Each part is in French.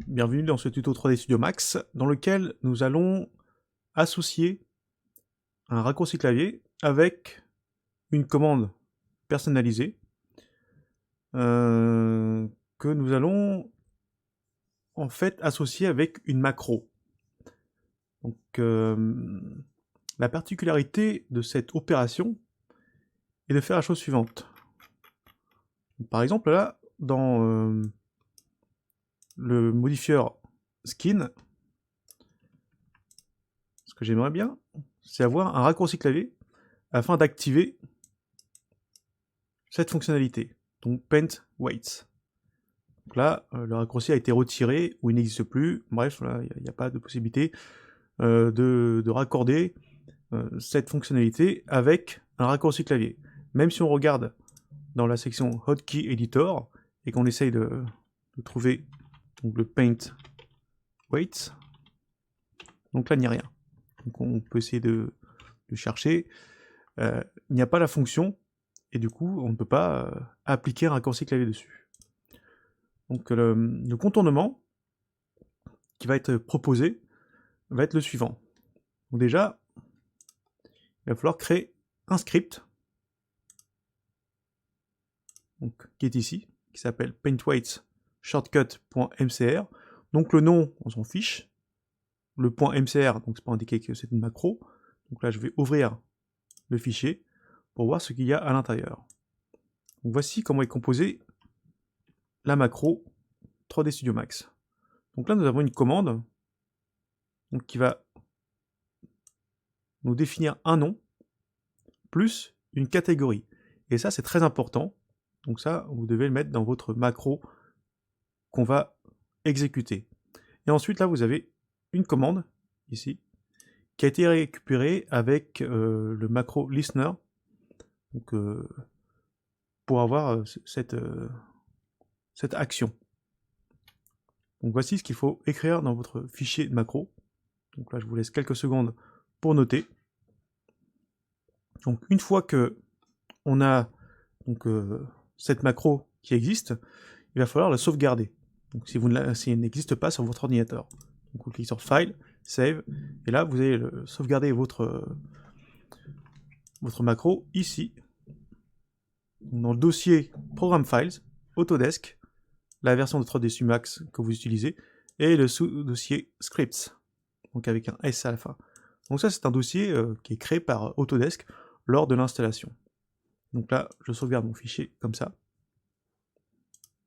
bienvenue dans ce tuto 3D Studio Max dans lequel nous allons associer un raccourci clavier avec une commande personnalisée que nous allons en fait associer avec une macro. Donc la particularité de cette opération est de faire la chose suivante. Par exemple là, dans le modifieur skin, ce que j'aimerais bien, c'est avoir un raccourci clavier afin d'activer cette fonctionnalité, donc Paint Weights. Donc là, le raccourci a été retiré ou il n'existe plus. Bref, il n'y a pas de possibilité de raccorder cette fonctionnalité avec un raccourci clavier. Même si on regarde dans la section Hotkey Editor et qu'on essaye de trouver donc, le Paint Weights, donc là il n'y a rien. Donc on peut essayer de chercher. Il n'y a pas la fonction et du coup on ne peut pas appliquer un raccourci clavier dessus. Donc le contournement qui va être proposé va être le suivant. Donc déjà, il va falloir créer un script donc, qui est ici, qui s'appelle paintweights shortcut.mcr. Donc le nom, on s'en fiche. Le point .mcr, donc c'est pour indiquer que c'est une macro. Donc là, je vais ouvrir le fichier pour voir ce qu'il y a à l'intérieur. Donc voici comment est composée la macro 3D Studio Max. Donc là, nous avons une commande donc, qui va nous définir un nom plus une catégorie. Et ça, c'est très important. Donc ça, vous devez le mettre dans votre macro qu'on va exécuter. Et ensuite, là, vous avez une commande, ici, qui a été récupérée avec le macro listener, donc, pour avoir cette action. Donc voici ce qu'il faut écrire dans votre fichier de macro. Donc là, je vous laisse quelques secondes pour noter. Donc une fois que on a donc, cette macro qui existe, il va falloir la sauvegarder. Donc si elle n'existe pas sur votre ordinateur. Donc vous cliquez sur File, Save, et là vous allez sauvegarder votre macro ici, dans le dossier Program Files, Autodesk, la version de 3D Studio Max que vous utilisez, et le sous-dossier Scripts, donc avec un S à la fin. Donc ça c'est un dossier qui est créé par Autodesk lors de l'installation. Donc là, je sauvegarde mon fichier comme ça.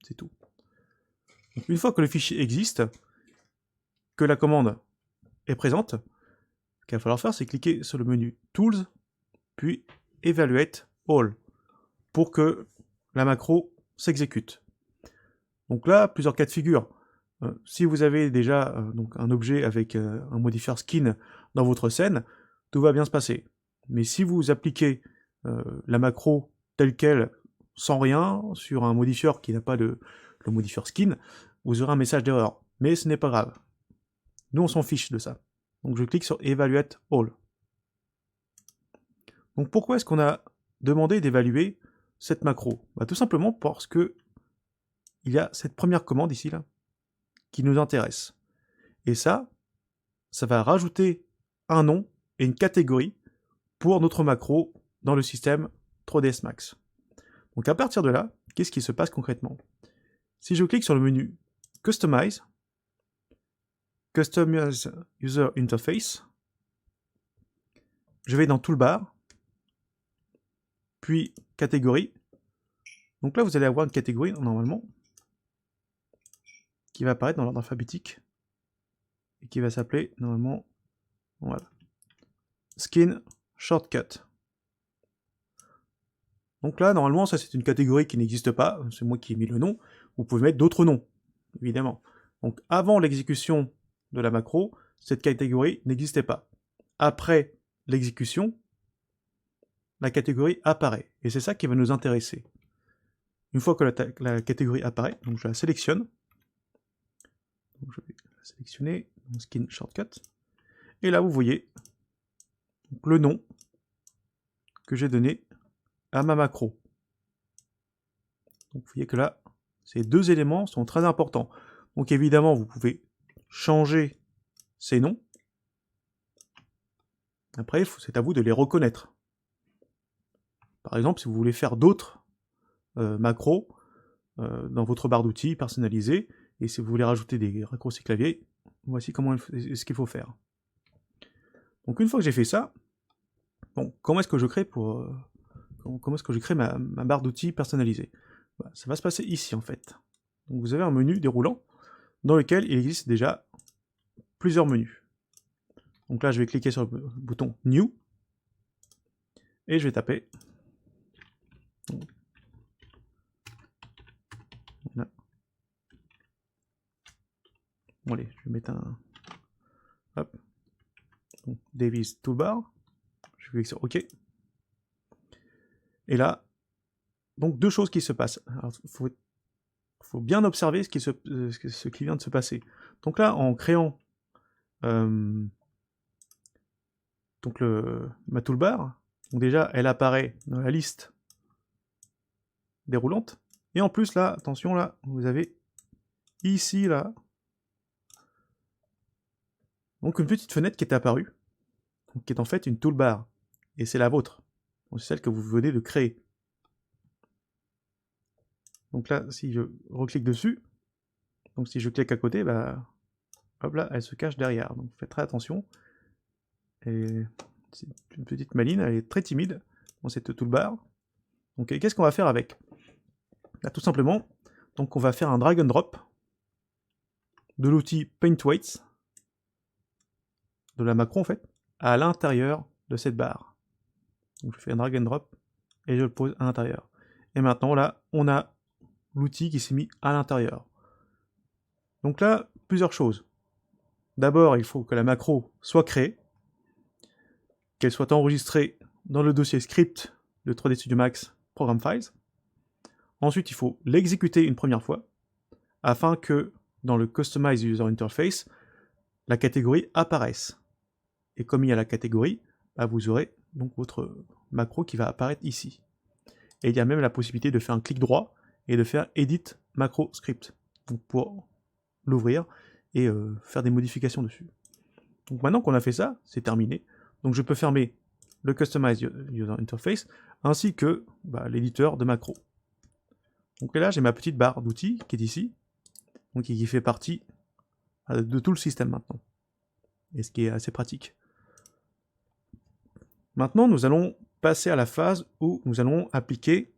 C'est tout. Donc, une fois que le fichier existe, que la commande est présente, ce qu'il va falloir faire, c'est cliquer sur le menu Tools, puis Evaluate All, pour que la macro s'exécute. Donc là, plusieurs cas de figure. Si vous avez déjà donc un objet avec un modifieur skin dans votre scène, tout va bien se passer. Mais si vous appliquez la macro telle quelle, sans rien, sur un modifieur qui n'a pas le modifieur skin, vous aurez un message d'erreur. Mais ce n'est pas grave. Nous, on s'en fiche de ça. Donc je clique sur Evaluate All. Donc pourquoi est-ce qu'on a demandé d'évaluer cette macro? Tout simplement parce que il y a cette première commande ici, là, qui nous intéresse. Et ça va rajouter un nom et une catégorie pour notre macro dans le système 3ds Max. Donc à partir de là, qu'est-ce qui se passe concrètement? Si je clique sur le menu Customize, Customize User Interface, je vais dans Toolbar, puis Catégorie. Donc là, vous allez avoir une catégorie, normalement, qui va apparaître dans l'ordre alphabétique, et qui va s'appeler, normalement, voilà, Skin Shortcut. Donc là, normalement, ça c'est une catégorie qui n'existe pas, c'est moi qui ai mis le nom, vous pouvez mettre d'autres noms, évidemment. Donc avant l'exécution de la macro, cette catégorie n'existait pas. Après l'exécution, la catégorie apparaît, et c'est ça qui va nous intéresser. Une fois que la catégorie apparaît, donc je la sélectionne, donc je vais la sélectionner, Skin Shortcut, et là vous voyez donc, le nom que j'ai donné à ma macro. Donc vous voyez que là, ces deux éléments sont très importants. Donc évidemment, vous pouvez changer ces noms. Après, c'est à vous de les reconnaître. Par exemple, si vous voulez faire d'autres macros dans votre barre d'outils personnalisée, et si vous voulez rajouter des raccourcis clavier, voici ce qu'il faut faire. Donc une fois que j'ai fait ça, bon, comment est-ce que je crée ma barre d'outils personnalisée? Ça va se passer ici en fait. Donc vous avez un menu déroulant dans lequel il existe déjà plusieurs menus. Donc là je vais cliquer sur le bouton New et je vais taper. Voilà. Bon allez, je vais mettre un... Hop. Donc, Davis Toolbar. Je vais cliquer sur OK. Et là, donc deux choses qui se passent. Il faut bien observer ce qui vient de se passer. Donc là, en créant ma toolbar, donc déjà, elle apparaît dans la liste déroulante. Et en plus, là, attention, là, vous avez ici, là, donc une petite fenêtre qui est apparue, donc qui est en fait une toolbar. Et c'est la vôtre. C'est celle que vous venez de créer. Donc là, si je reclique dessus, donc si je clique à côté, bah, hop là, elle se cache derrière. Donc faites très attention. Et c'est une petite maline, elle est très timide dans cette toolbar. Donc qu'est-ce qu'on va faire avec? Là, tout simplement, donc on va faire un drag and drop de l'outil Paintweights, de la macro en fait, à l'intérieur de cette barre. Donc je fais un drag and drop et je le pose à l'intérieur. Et maintenant là, on a l'outil qui s'est mis à l'intérieur. Donc là, plusieurs choses. D'abord, il faut que la macro soit créée, qu'elle soit enregistrée dans le dossier script de 3D Studio Max Program Files. Ensuite, il faut l'exécuter une première fois, afin que dans le Customize User Interface, la catégorie apparaisse. Et comme il y a la catégorie, bah vous aurez donc votre macro qui va apparaître ici. Et il y a même la possibilité de faire un clic droit et de faire Edit Macro Script, donc pour l'ouvrir et faire des modifications dessus. Donc maintenant qu'on a fait ça, c'est terminé. Donc je peux fermer le Customize User Interface ainsi que l'éditeur de macro. Donc là j'ai ma petite barre d'outils qui est ici, donc qui fait partie de tout le système maintenant. Et ce qui est assez pratique. Maintenant nous allons passer à la phase où nous allons appliquer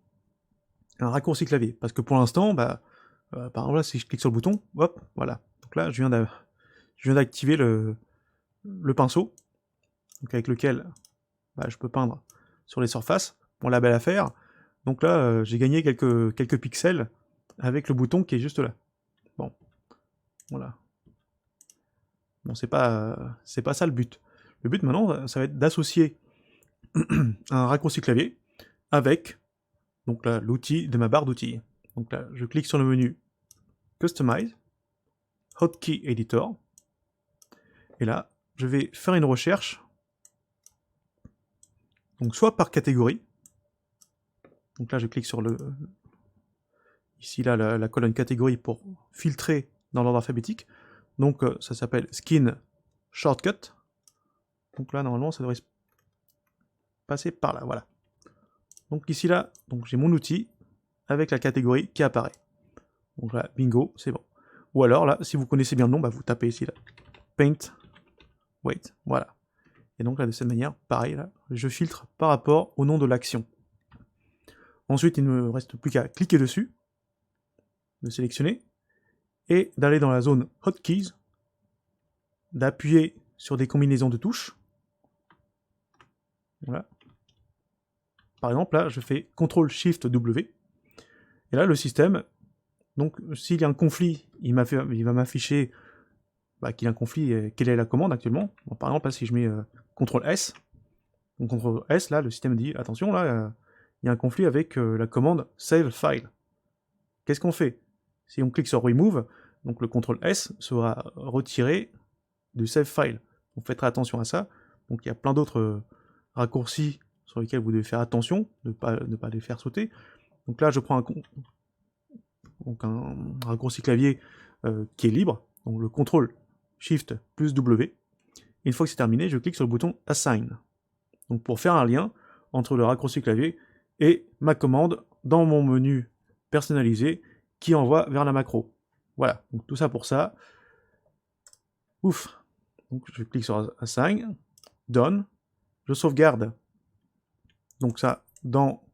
un raccourci clavier. Parce que pour l'instant, par exemple là, si je clique sur le bouton, hop, voilà. Donc là je viens d'activer le pinceau, donc avec lequel je peux peindre sur les surfaces. Bon, la belle affaire. Donc là, j'ai gagné quelques pixels avec le bouton qui est juste là. Bon, voilà. Bon, c'est pas ça le but. Le but maintenant, ça va être d'associer un raccourci clavier avec donc là l'outil de ma barre d'outils. Donc là, je clique sur le menu Customize, Hotkey Editor, et là, je vais faire une recherche. Donc soit par catégorie. Donc là, je clique sur ici là la colonne catégorie pour filtrer dans l'ordre alphabétique. Donc ça s'appelle Skin Shortcut. Donc là, normalement, ça devrait se passer par là, voilà. Donc ici là, donc j'ai mon outil avec la catégorie qui apparaît. Donc là, bingo, c'est bon. Ou alors là, si vous connaissez bien le nom, vous tapez ici là, Paint, wait, voilà. Et donc là, de cette manière, pareil, là, je filtre par rapport au nom de l'action. Ensuite, il ne me reste plus qu'à cliquer dessus, de sélectionner, et d'aller dans la zone Hotkeys, d'appuyer sur des combinaisons de touches. Voilà. Par exemple, là, je fais CTRL-SHIFT-W, et là, le système, donc, s'il y a un conflit, il va m'afficher qu'il y a un conflit et quelle est la commande actuellement. Bon, par exemple, là, si je mets CTRL-S, donc CTRL-S, là, le système dit, attention, là, il y a un conflit avec la commande Save File. Qu'est-ce qu'on fait? Si on clique sur Remove, donc le CTRL-S sera retiré du Save File. Donc faites très attention à ça. Donc il y a plein d'autres raccourcis sur lesquels vous devez faire attention, ne pas les faire sauter. Donc là, je prends un raccourci clavier qui est libre, donc le CTRL SHIFT plus W. Une fois que c'est terminé, je clique sur le bouton Assign. Donc pour faire un lien entre le raccourci clavier et ma commande dans mon menu personnalisé qui envoie vers la macro. Voilà, donc tout ça pour ça. Ouf. Donc je clique sur Assign, Done, je sauvegarde. Donc ça dans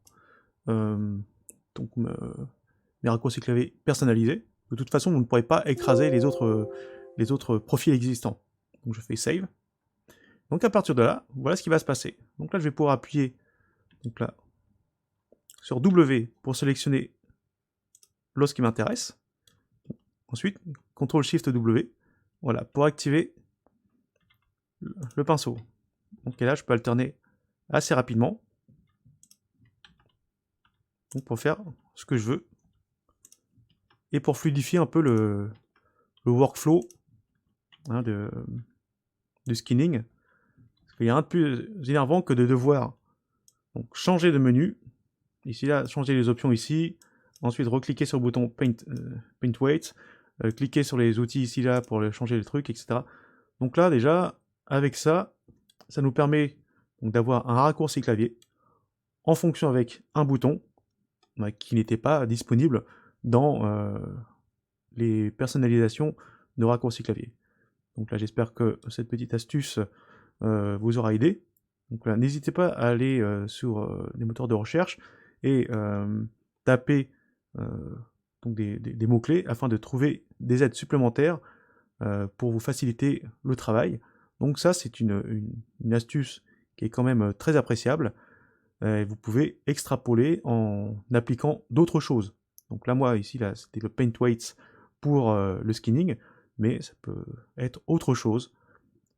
mes raccourcis clavier personnalisés. De toute façon, vous ne pourrez pas écraser les autres profils existants. Donc je fais Save. Donc à partir de là, voilà ce qui va se passer. Donc là, je vais pouvoir appuyer donc là, sur W pour sélectionner l'os qui m'intéresse. Ensuite, CTRL-SHIFT-W, voilà, pour activer le pinceau. Donc et là, je peux alterner assez rapidement donc, pour faire ce que je veux et pour fluidifier un peu le workflow hein, du skinning. Parce qu'il y a rien de plus énervant que de devoir donc, changer de menu. Ici, là, changer les options ici. Ensuite, recliquer sur le bouton Paint Weight. Cliquer sur les outils ici, là, pour changer les trucs, etc. Donc là, déjà, avec ça, ça nous permet d'avoir un raccourci clavier en fonction avec un bouton qui n'était pas disponible dans les personnalisations de raccourcis clavier. Donc là, j'espère que cette petite astuce vous aura aidé. Donc là, n'hésitez pas à aller sur les moteurs de recherche et taper donc des mots-clés afin de trouver des aides supplémentaires pour vous faciliter le travail. Donc ça, c'est une astuce qui est quand même très appréciable. Vous pouvez extrapoler en appliquant d'autres choses. Donc là, moi, ici, là, c'était le Paint Weights pour le skinning, mais ça peut être autre chose.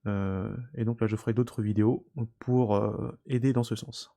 Et donc là, je ferai d'autres vidéos pour aider dans ce sens.